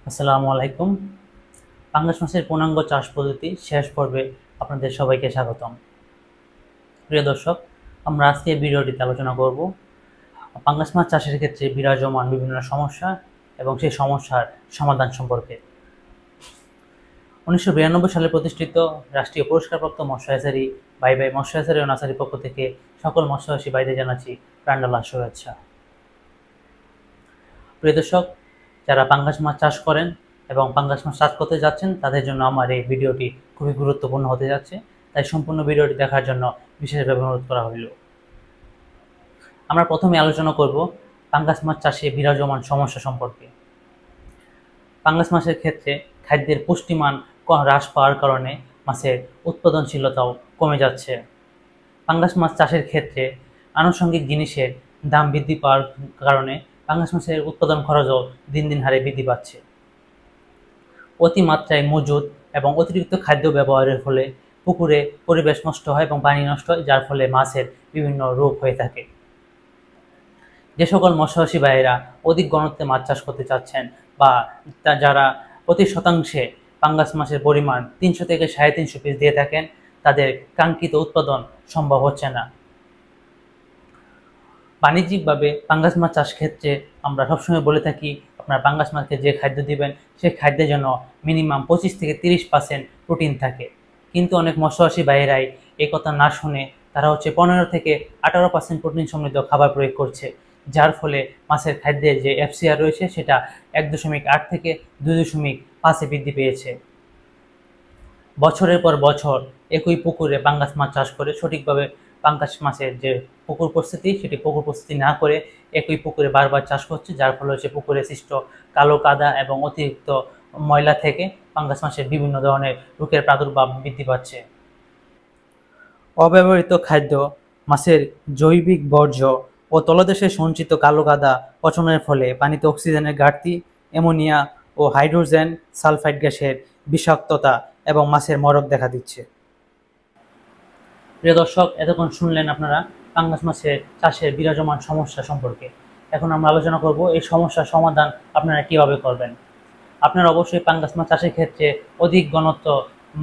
আসসালামু আলাইকুম। পাঙ্গাস মাছের পূর্ণাঙ্গ চাষ পদ্ধতি শেষ পর্বে আপনাদের সবাইকে স্বাগতম। প্রিয় দর্শক, আমরা আজকে এই ভিডিওটিতে আলোচনা করব পাঙ্গাস মাছ চাষের ক্ষেত্রে বিরাজমান বিভিন্ন সমস্যা এবং সেই সমস্যার সমাধান সম্পর্কে। 1992 সালে প্রতিষ্ঠিত রাষ্ট্রীয় পুরস্কারপ্রাপ্ত মৎস্য হ্যাচারি বাই বাই মৎস্য হ্যাচারি ও নার্সারির পক্ষ থেকে সকল মৎস্যচাষী ভাইদের জানাচ্ছি প্রাণঢালা শুভেচ্ছা। প্রিয় দর্শক, যারা পাঙ্গাস মাছ চাষ করেন এবং পাঙ্গাস মাছ চাষ করতে যাচ্ছেন তাদের জন্য আমার এই ভিডিওটি খুবই গুরুত্বপূর্ণ হতে যাচ্ছে, তাই সম্পূর্ণ ভিডিওটি দেখার জন্য বিশেষভাবে অনুরোধ করা হইল। আমরা প্রথমে আলোচনা করব পাঙ্গাস মাছ চাষে বিরাজমান সমস্যা সম্পর্কে। পাঙ্গাস মাছের ক্ষেত্রে খাদ্যের পুষ্টিমান হ্রাস পাওয়ার কারণে মাছের উৎপাদনশীলতাও কমে যাচ্ছে। পাঙ্গাস মাছ চাষের ক্ষেত্রে আনুষঙ্গিক জিনিসের দাম বৃদ্ধি পাওয়ার কারণে পাঙ্গাস মাছের উৎপাদন খরচও দিন দিন হারে বৃদ্ধি পাচ্ছে। অতিমাত্রায় মজুদ এবং অতিরিক্ত খাদ্য ব্যবহারের ফলে পুকুরে পরিবেশ নষ্ট হয় এবং পানি নষ্ট হয়, যার ফলে মাছের বিভিন্ন রোগ হয়ে থাকে। যে সকল মৎস্যচাষী ভাইয়েরা অধিক ঘনত্বে মাছ চাষ করতে চাচ্ছেন বা যারা প্রতি শতাংশে পাঙ্গাস মাছের পরিমাণ 300 থেকে 350 পিস দিয়ে থাকেন, তাদের কাঙ্ক্ষিত উৎপাদন সম্ভব হচ্ছে না। বাণিজ্যিকভাবে পাঙ্গাস মাছ চাষ ক্ষেত্রে আমরা সবসময় বলে থাকি, আপনার পাঙ্গাস মাছকে যে খাদ্য দিবেন সেই খাদ্যে যেন মিনিমাম 25 থেকে 30% প্রোটিন থাকে। কিন্তু অনেক মৎস্যচাষী ভাইয়েরাই এই কথা না শুনে তারা 15 থেকে 18% প্রোটিন সমৃদ্ধ খাবার প্রয়োগ করছে, যার ফলে মাছের খাদ্যের যে এফসিআর রয়েছে সেটা 1.8 থেকে 2.5 বৃদ্ধি পেয়েছে। বছরের পর বছর একই পুকুরে পাঙ্গাস মাছ চাষ করে সঠিকভাবে পাঙ্গাস মাছের যে পুকুর পরিস্থিতি সেটি পুকুর পরিস্থিতি না করে একই পুকুরে বারবার চাষ করছে, যার ফলে পুকুরে সৃষ্ট কালো কাদা এবং অতিরিক্ত ময়লা থেকে পাঙ্গাস মাছের বিভিন্ন ধরনের রোগের প্রাদুর্ভাব বৃদ্ধি পাচ্ছে। অব্যবহৃত খাদ্য, মাছের জৈবিক বর্জ্য ও তলদেশে সঞ্চিত কালো কাদা পচনের ফলে পানিতে অক্সিজেনের ঘাটতি, অ্যামোনিয়া ও হাইড্রোজেন সালফাইড গ্যাসের বিষাক্ততা এবং মাছের মরক দেখা দিচ্ছে। প্রিয় দর্শক, এতক্ষণ শুনলেন আপনারা পাঙ্গাস মাছের চাষের বিরাজমান সমস্যা সম্পর্কে। এখন আমরা আলোচনা করব এই সমস্যার সমাধান আপনারা কিভাবে করবেন। আপনারা অবশ্যই পাঙ্গাস মাছ চাষের ক্ষেত্রে অধিক ঘনত্ব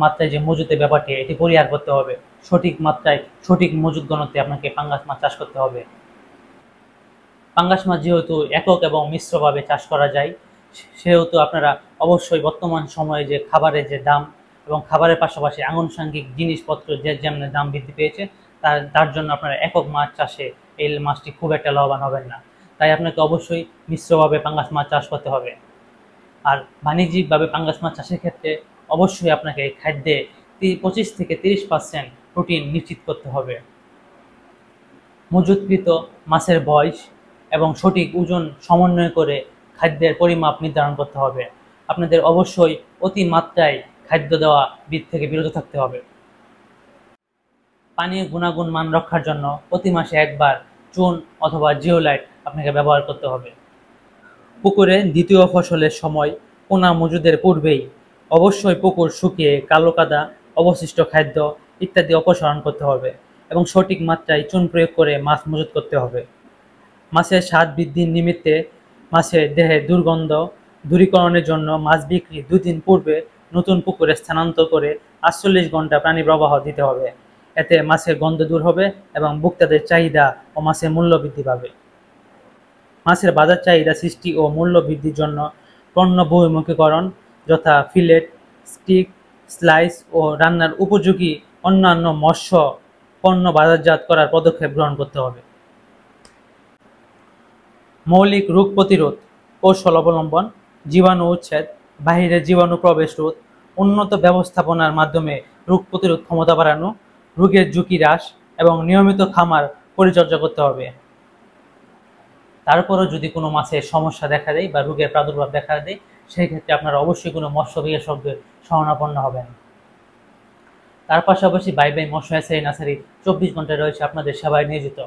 মাত্রায় যে মজুতের ব্যাপারটি এটি পরিহার করতে হবে। সঠিক মাত্রায় সঠিক মজুদ ঘনত্বে আপনাকে পাঙ্গাস মাছ চাষ করতে হবে। পাঙ্গাস মাছ যেহেতু একক এবং মিশ্রভাবে চাষ করা যায়, সেহেতু আপনারা অবশ্যই বর্তমান সময়ে যে খাবারের যে দাম এবং খাবারের পাশাপাশি আনুষঙ্গিক জিনিসপত্র যে যেমন দাম বৃদ্ধি পেয়েছে, তার জন্য আপনারা একক মাছ চাষে এই মাছটি খুব একটা লাভবান হবেন না। তাই আপনাকে অবশ্যই মিশ্রভাবে পাঙ্গাস মাছ চাষ করতে হবে। আর বাণিজ্যিকভাবে পাঙ্গাস মাছ চাষের ক্ষেত্রে অবশ্যই আপনাকে খাদ্যে 25 থেকে 30% প্রোটিন নিশ্চিত করতে হবে। মজুতকৃত মাছের বয়স এবং সঠিক ওজন সমন্বয় করে খাদ্যের পরিমাপ নির্ধারণ করতে হবে। আপনাদের অবশ্যই অতিমাত্রায় খাদ্য দেওয়া থেকে বিরত থাকতে হবে। পানির গুণাগুণ মান রক্ষার জন্য প্রতি মাসে একবার চুন অথবা জিওলাইট আপনাকে ব্যবহার করতে হবে। পুকুরে দ্বিতীয় ফসলের সময় পোনা মজুদের পূর্বেই অবশ্যই পুকুর শুকিয়ে কালো কাদা, অবশিষ্ট খাদ্য ইত্যাদি অপসারণ করতে হবে এবং সঠিক মাত্রায় চুন প্রয়োগ করে মাছ মজুত করতে হবে। মাছের স্বাদ বৃদ্ধির নিমিত্তে মাছের দেহে দুর্গন্ধ দূরীকরণের জন্য মাছ বিক্রি 2 দিন পূর্বে নতুন পুকুরে স্থানান্তর করে 48 ঘন্টা প্রাণী প্রবাহ দিতে হবে। এতে মাছের গন্ধ দূর হবে এবং ভোক্তাদের চাহিদা ও মাছের মূল্য বৃদ্ধি পাবে। মাছের বাজার চাহিদা সৃষ্টি ও মূল্য বৃদ্ধির জন্য পণ্য বহুমুখীকরণ, যথা ফিলেট, স্টিক, স্লাইস ও রান্নার উপযোগী অন্যান্য মৎস্য পণ্য বাজারজাত করার পদক্ষেপ গ্রহণ করতে হবে। মৌলিক রোগ প্রতিরোধ কৌশল অবলম্বন, জীবাণু উচ্ছেদ, বাহিরের জীবাণু প্রবেশ রোধ, উন্নত ব্যবস্থাপনার মাধ্যমে রোগ প্রতিরোধ ক্ষমতা বাড়ানো, রোগের ঝুঁকি হ্রাস এবং নিয়মিত খামার পরিচর্যা করতে হবে। তারপরও যদি কোনো মাছের সমস্যা দেখা দেয় বা রোগের প্রাদুর্ভাব দেখা দেয়, সেই ক্ষেত্রে আপনারা অবশ্যই কোনো মৎস্য বিশেষজ্ঞের শরণাপন্ন হবেন। তার পাশাপাশি বাই বাই মৎস্য হ্যাচারি নার্সারি 24 ঘন্টায় রয়েছে আপনাদের সেবায় নিয়োজিত।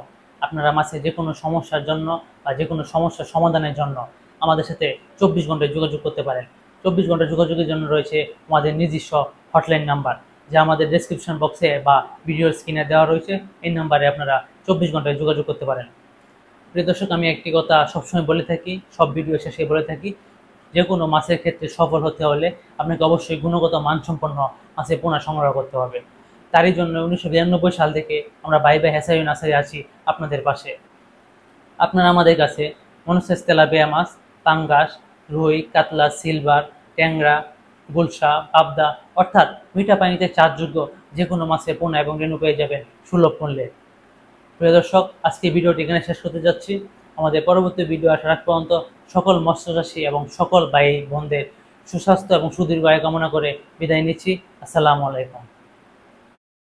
আপনারা মাছের যে কোনো সমস্যার জন্য বা যে কোনো সমস্যার সমাধানের জন্য আমাদের সাথে 24 ঘন্টায় যোগাযোগ করতে পারেন। 24 ঘন্টা যোগাযোগের জন্য রয়েছে আমাদের নিজস্ব হটলাইন নাম্বার, যা আমাদের ডেসক্রিপশন বক্সে বা ভিডিওর স্ক্রিনে দেওয়া রয়েছে। এই নাম্বারে আপনারা 24 ঘন্টায় যোগাযোগ করতে পারেন। প্রিয় দর্শক, আমি একটি কথা সবসময় বলে থাকি, সব ভিডিও শেষে বলে থাকি, যে কোনো মাছের ক্ষেত্রে সফল হতে হলে আপনাকে অবশ্যই গুণগত মানসম্পন্ন মাছের পোনা সংগ্রহ করতে হবে। তারই জন্য 1992 সাল থেকে আমরা বাই বাই হ্যাচারি নার্সারি আছি আপনাদের পাশে। আপনারা আমাদের কাছে মনোসেস তেলাপিয়া মাছ, পাঙ্গাস, রুই, কাতলা, সিলভার, ট্যাংরা, গুলশা, পাবদা অর্থাৎ মিঠা পানিতে চাষযোগ্য যে কোনো মাছের পোনা এবং রেণু পেয়ে যাবেন সুলভ মূল্যে। প্রিয় দর্শক, আজকে ভিডিওটি এখানে শেষ করতে যাচ্ছি। আমাদের পরবর্তী ভিডিও আসার আগ পর্যন্ত সকল মৎস্যচাষী এবং সকল ভাই বোনদের সুস্বাস্থ্য এবং সুদীর্ঘ আয় কামনা করে বিদায় নিচ্ছি। আসসালামু আলাইকুম।